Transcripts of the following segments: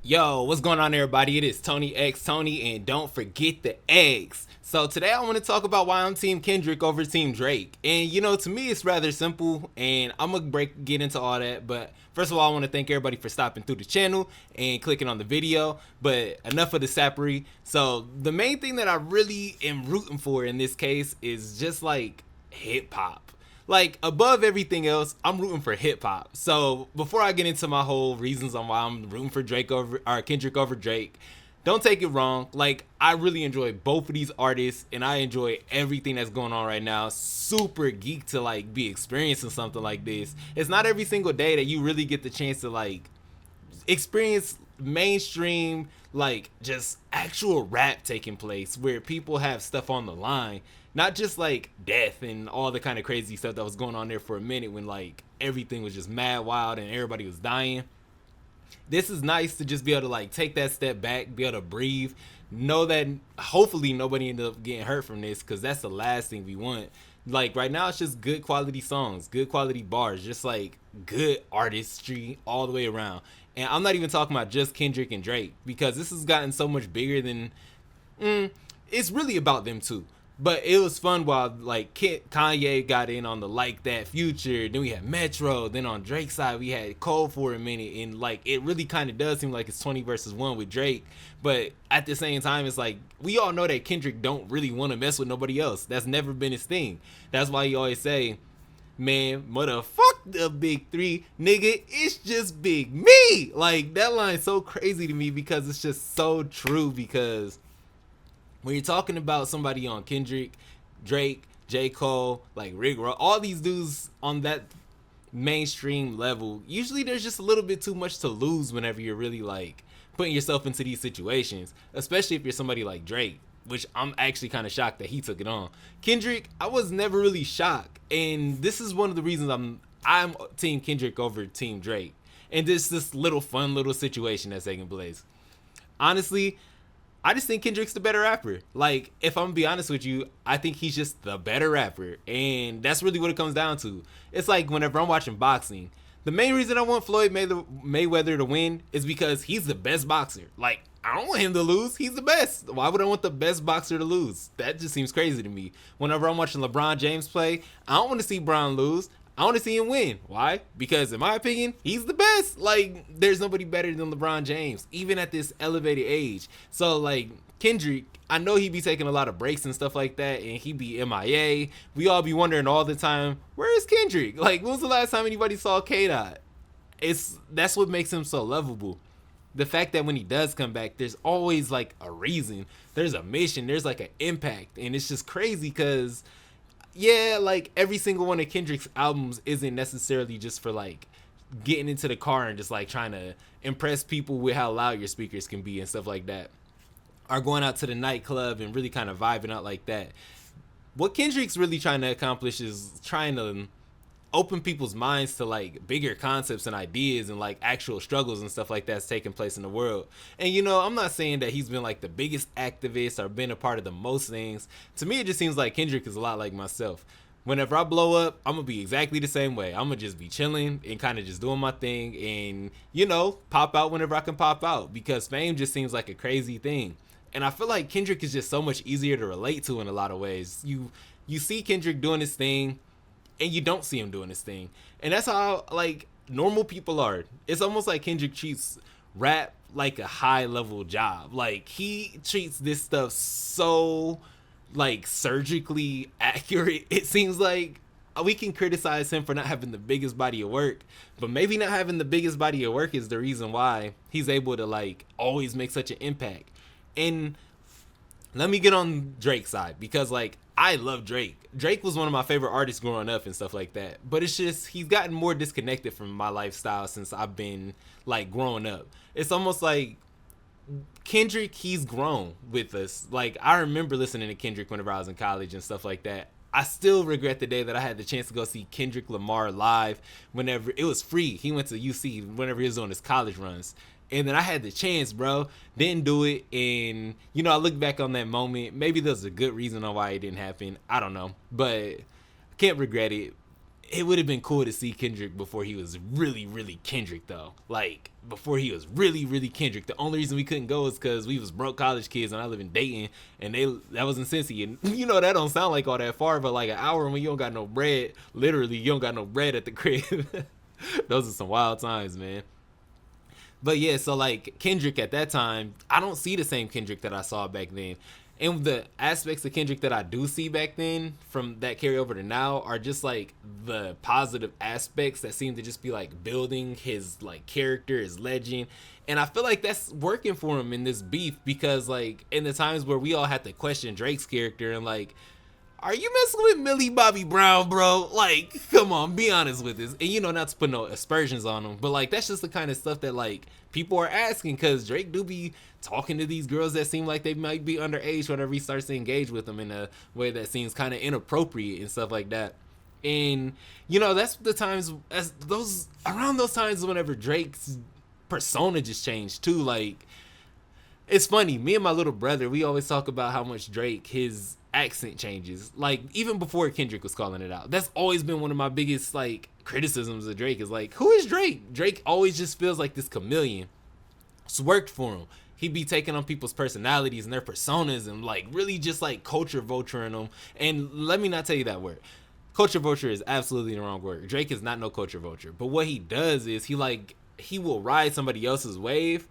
Yo, what's going on, everybody? It is TonyXTony, and don't forget the eggs. So today I want to talk about why I'm Team Kendrick over Team Drake. And to me it's rather simple, and I'm gonna get into all that. But first of all, I want to thank everybody for stopping through the channel and clicking on the video. But enough of the sappery. So the main thing that I really am rooting for in this case is just like hip hop. Like, above everything else, I'm rooting for hip hop. So before I get into my whole reasons on why I'm rooting for Drake over or Kendrick over Drake, don't take it wrong. Like, I really enjoy both of these artists, and I enjoy everything that's going on right now. Super geek to like be experiencing something like this. It's not every single day that you really get the chance to like experience mainstream, like just actual rap taking place where people have stuff on the line, not just like death and all the kind of crazy stuff that was going on there for a minute when like everything was just mad wild and everybody was dying. This is nice to just be able to like take that step back, be able to breathe, know that hopefully nobody ended up getting hurt from this, because that's the last thing we want. Like right now it's just good quality songs, good quality bars, just like good artistry all the way around. And I'm not even talking about just Kendrick and Drake, because this has gotten so much bigger than it's really about them too. But it was fun while like Kanye got in on the like that Future, then we had Metro, then on Drake's side we had Cole for a minute, and like it really kind of does seem like it's 20 versus 1 with Drake. But at the same time, it's like we all know that Kendrick don't really want to mess with nobody else. That's never been his thing. That's why he always say, man, motherfuck the big three, nigga, it's just big me. Like that line's so crazy to me because it's just so true. Because when you're talking about somebody on Kendrick, Drake, J. Cole, like Rick Ross, all these dudes on that mainstream level, usually there's just a little bit too much to lose whenever you're really like putting yourself into these situations, especially if you're somebody like Drake, which I'm actually kind of shocked that he took it on. Kendrick, I was never really shocked, and this is one of the reasons I'm Team Kendrick over Team Drake. And this little fun little situation that's taking place. Honestly, I just think Kendrick's the better rapper. Like, if I'm gonna be honest with you, I think he's just the better rapper. And that's really what it comes down to. It's like whenever I'm watching boxing, the main reason I want Floyd Mayweather to win is because he's the best boxer. Like, I don't want him to lose. He's the best. Why would I want the best boxer to lose? That just seems crazy to me. Whenever I'm watching LeBron James play, I don't want to see Bron lose. I want to see him win. Why? Because in my opinion, he's the best. Like, there's nobody better than LeBron James, even at this elevated age. So, like, Kendrick, I know he be taking a lot of breaks and stuff like that, and he be MIA. We all be wondering all the time, where is Kendrick? Like, when was the last time anybody saw K-Dot? That's what makes him so lovable. The fact that when he does come back, there's always like a reason. There's a mission. There's like an impact, and it's just crazy because yeah, like every single one of Kendrick's albums isn't necessarily just for like getting into the car and just like trying to impress people with how loud your speakers can be and stuff like that, or going out to the nightclub and really kind of vibing out like that. What Kendrick's really trying to accomplish is trying to open people's minds to like bigger concepts and ideas and like actual struggles and stuff like that's taking place in the world. And I'm not saying that he's been like the biggest activist or been a part of the most things. To me, it just seems like Kendrick is a lot like myself. Whenever I blow up, I'm gonna be exactly the same way. I'm gonna just be chilling and kind of just doing my thing and pop out whenever I can pop out, because fame just seems like a crazy thing. And I feel like Kendrick is just so much easier to relate to in a lot of ways. You see Kendrick doing his thing, and you don't see him doing his thing. And that's how like normal people are. It's almost like Kendrick treats rap like a high level job. Like he treats this stuff so like surgically accurate. It seems like we can criticize him for not having the biggest body of work, but maybe not having the biggest body of work is the reason why he's able to like always make such an impact. And let me get on Drake's side, because like I love Drake. Drake was one of my favorite artists growing up and stuff like that. But it's just he's gotten more disconnected from my lifestyle since I've been like growing up. It's almost like Kendrick, he's grown with us. Like I remember listening to Kendrick whenever I was in college and stuff like that. I still regret the day that I had the chance to go see Kendrick Lamar live whenever it was free. He went to UC whenever he was on his college runs. And then I had the chance, bro. Didn't do it. And, I look back on that moment. Maybe there's a good reason on why it didn't happen. I don't know. But I can't regret it. it would have been cool to see Kendrick before he was really, really Kendrick, though. Like, before he was really, really Kendrick. The only reason we couldn't go is because we was broke college kids and I live in Dayton, and that was in Cincy. And you know, that don't sound like all that far, but like an hour when you don't got no bread, literally, you don't got no bread at the crib. Those are some wild times, man. But yeah, so like Kendrick at that time, I don't see the same Kendrick that I saw back then. And the aspects of Kendrick that I do see back then from that carry over to now are just like the positive aspects that seem to just be like building his like character, his legend. And I feel like that's working for him in this beef, because like in the times where we all had to question Drake's character and like, are you messing with Millie Bobby Brown, bro? Like, come on, be honest with this. And you know, not to put no aspersions on him, but like that's just the kind of stuff that like people are asking, because Drake do be talking to these girls that seem like they might be underage whenever he starts to engage with them in a way that seems kind of inappropriate and stuff like that. And you know, that's the times, as those around those times whenever Drake's persona just changed too. Like, it's funny, me and my little brother, we always talk about how much Drake, his accent changes, like even before Kendrick was calling it out. That's always been one of my biggest like criticisms of Drake, is like, who is Drake? Drake always just feels like this chameleon. It's worked for him. He'd be taking on people's personalities and their personas and like really just like culture vulturing them. And let me not tell you that word. Culture vulture is absolutely the wrong word. Drake is not no culture vulture. But what he does is he will ride somebody else's wave,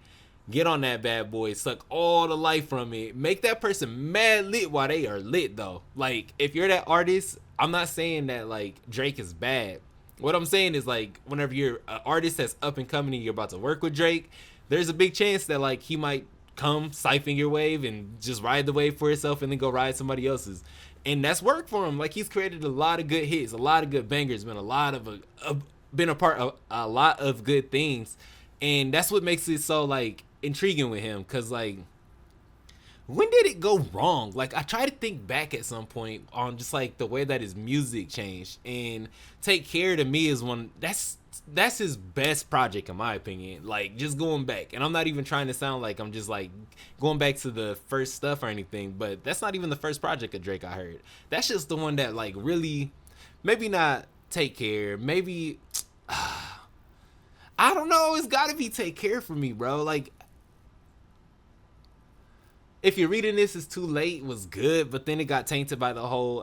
get on that bad boy, suck all the life from it, make that person mad lit while they are lit, though. Like, if you're that artist, I'm not saying that like Drake is bad. What I'm saying is like, whenever you're an artist that's up and coming and you're about to work with Drake, there's a big chance that like he might come siphon your wave and just ride the wave for himself and then go ride somebody else's. And that's worked for him. Like, he's created a lot of good hits, a lot of good bangers, been a part of a lot of good things. And that's what makes it so like intriguing with him, because like, when did it go wrong? Like, I try to think back at some point on just like the way that his music changed, and Take Care to me is one that's his best project in my opinion. Like, just going back, and I'm not even trying to sound like I'm just like going back to the first stuff or anything, but that's not even the first project of Drake I heard. That's just the one that like really, maybe not Take Care, maybe I don't know, it's gotta be Take Care for me, bro. Like, If You're Reading This Is Too Late was good, but then it got tainted by the whole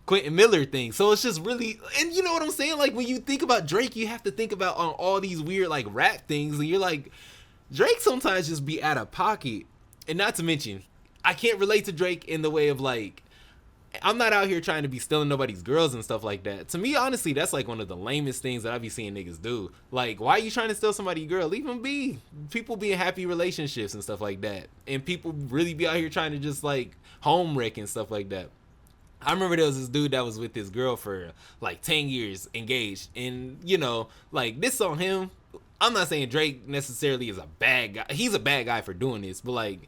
Quentin Miller thing. So it's just really, and you know what I'm saying? Like, when you think about Drake, you have to think about on all these weird like rap things, and you're like, Drake sometimes just be out of pocket. And not to mention, I can't relate to Drake in the way of like, I'm not out here trying to be stealing nobody's girls and stuff like that. To me, honestly, that's like one of the lamest things that I be seeing niggas do. Like, why are you trying to steal somebody's girl? Leave them be. People be in happy relationships and stuff like that. And people really be out here trying to just like home wreck and stuff like that. I remember there was this dude that was with his girl for like 10 years engaged. And, you know, like, this on him. I'm not saying Drake necessarily is a bad guy. He's a bad guy for doing this, but like,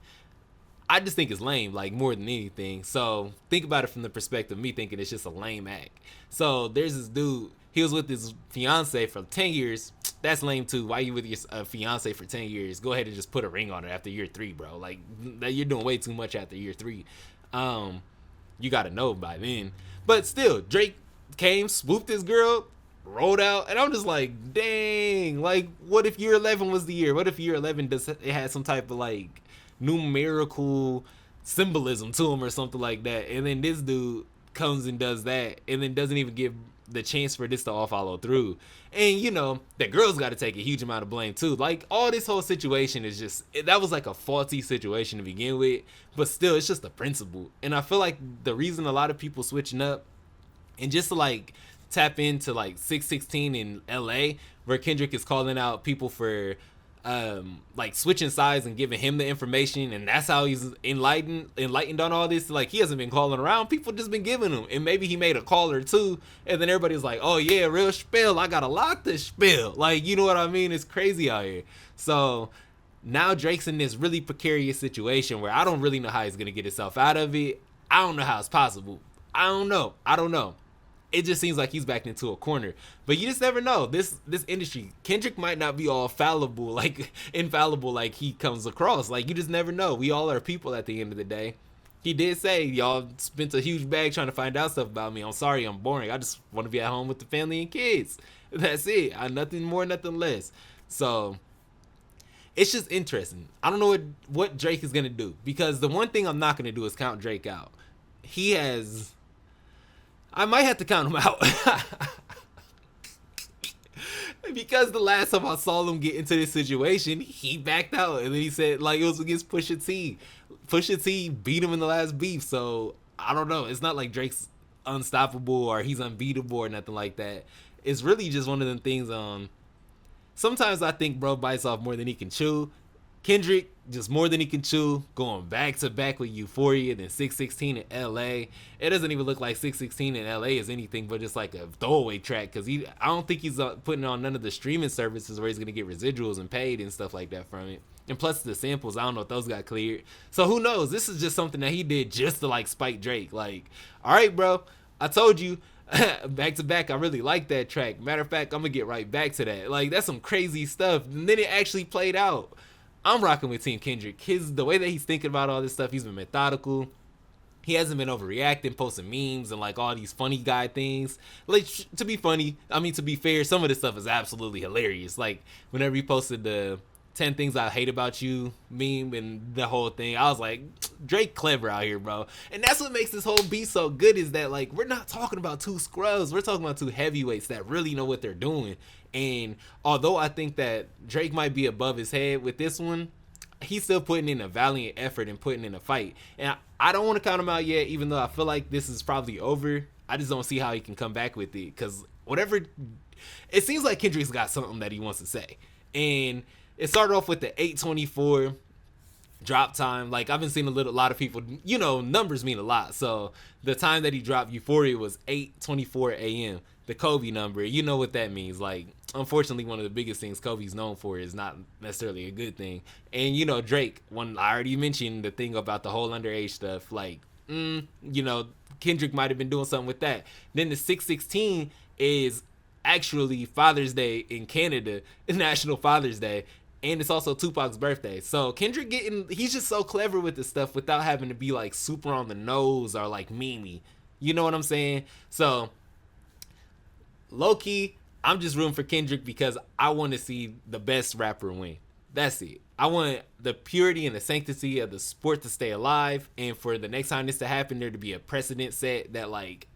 I just think it's lame, like, more than anything. So think about it from the perspective of me thinking it's just a lame act. So there's this dude, he was with his fiance for 10 years. That's lame too. Why you with your fiance for 10 years? Go ahead and just put a ring on her after year 3, bro. Like, you're doing way too much after year 3. You gotta know by then. But still, Drake came, swooped his girl, rolled out, and I'm just like, dang. Like, what if year 11 was the year? What if year 11 it had some type of like numerical symbolism to him or something like that, and then this dude comes and does that, and then doesn't even give the chance for this to all follow through. And you know, the girls got to take a huge amount of blame too. Like, all this whole situation is just, that was like a faulty situation to begin with, but still, it's just the principle. And I feel like the reason a lot of people switching up and just to like tap into like 616 in LA, where Kendrick is calling out people for like switching sides and giving him the information, and that's how he's enlightened on all this. Like, he hasn't been calling around, people just been giving him, and maybe he made a call or two, and then everybody's like, oh yeah, real spill, I gotta lock this spill. Like, you know what I mean? It's crazy out here. So now Drake's in this really precarious situation where I don't really know how he's gonna get himself out of it. I don't know how it's possible. I don't know. It just seems like he's backed into a corner. But you just never know. This industry, Kendrick might not be all fallible, like infallible, like he comes across. Like, you just never know. We all are people at the end of the day. He did say y'all spent a huge bag trying to find out stuff about me. I'm sorry, I'm boring. I just want to be at home with the family and kids. That's it. Nothing more, nothing less. So it's just interesting. I don't know what Drake is gonna do, because the one thing I'm not gonna do is count Drake out. He has. I might have to count him out. Because the last time I saw him get into this situation, he backed out, and then he said like it was against Pusha T. Pusha T beat him in the last beef, so I don't know. It's not like Drake's unstoppable or he's unbeatable or nothing like that. It's really just one of them things. Sometimes I think bro bites off more than he can chew. Kendrick, just more than he can chew, going back to back with Euphoria, then 616 in LA. It doesn't even look like 616 in LA is anything but just like a throwaway track, because I don't think he's putting on none of the streaming services where he's going to get residuals and paid and stuff like that from it. And plus the samples, I don't know if those got cleared. So who knows? This is just something that he did just to like spike Drake. Like, all right, bro, I told you. Back to back, I really like that track. Matter of fact, I'm going to get right back to that. Like, that's some crazy stuff. And then it actually played out. I'm rocking with Team Kendrick. The way that he's thinking about all this stuff, he's been methodical. He hasn't been overreacting, posting memes and like all these funny guy things. Like, to be funny, I mean, to be fair, some of this stuff is absolutely hilarious. Like, whenever he posted the 10 things I hate about you meme and the whole thing, I was like, Drake clever out here, bro. And that's what makes this whole beat so good, is that like we're not talking about two scrubs, we're talking about two heavyweights that really know what they're doing. And although I think that Drake might be above his head with this one, he's still putting in a valiant effort and putting in a fight. And I don't want to count him out yet, even though I feel like this is probably over. I just don't see how he can come back with it, because whatever, it seems like Kendrick's got something that he wants to say. And it started off with the 8:24 drop time. Like, I've been seeing a lot of people, you know, numbers mean a lot. So the time that he dropped Euphoria was 8:24 a.m. The Kobe number, you know what that means. Like, unfortunately, one of the biggest things Kobe's known for is not necessarily a good thing. And, you know, Drake, when I already mentioned the thing about the whole underage stuff, like, you know, Kendrick might have been doing something with that. Then the 616 is actually Father's Day in Canada, National Father's Day. And it's also Tupac's birthday. So Kendrick he's just so clever with this stuff without having to be like super on the nose or like memey. You know what I'm saying? So low-key, I'm just rooting for Kendrick because I want to see the best rapper win. That's it. I want the purity and the sanctity of the sport to stay alive, and for the next time this to happen, there to be a precedent set that like,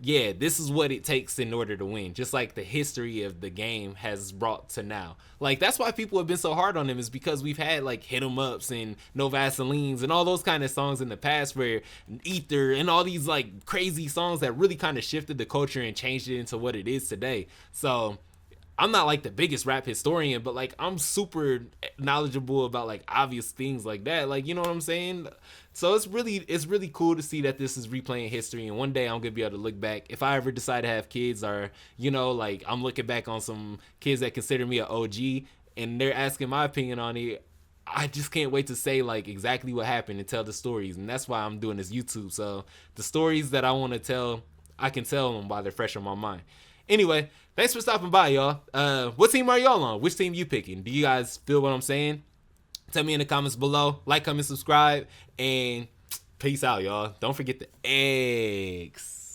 yeah, this is what it takes in order to win. Just like the history of the game has brought to now. Like, that's why people have been so hard on him, is because we've had like Hit 'Em Ups and No Vaselines and all those kind of songs in the past, where Ether and all these like crazy songs that really kind of shifted the culture and changed it into what it is today. So I'm not like the biggest rap historian, but like I'm super knowledgeable about like obvious things like that. Like, you know what I'm saying? So it's really cool to see that this is replaying history, and one day I'm gonna be able to look back if I ever decide to have kids, or you know, like I'm looking back on some kids that consider me an OG and they're asking my opinion on it. I just can't wait to say like exactly what happened and tell the stories, and that's why I'm doing this YouTube. So the stories that I want to tell, I can tell them while they're fresh on my mind. Anyway, thanks for stopping by, y'all. What team are y'all on? Which team you picking? Do you guys feel what I'm saying? Tell me in the comments below. Like, comment, subscribe, and peace out, y'all. Don't forget the eggs.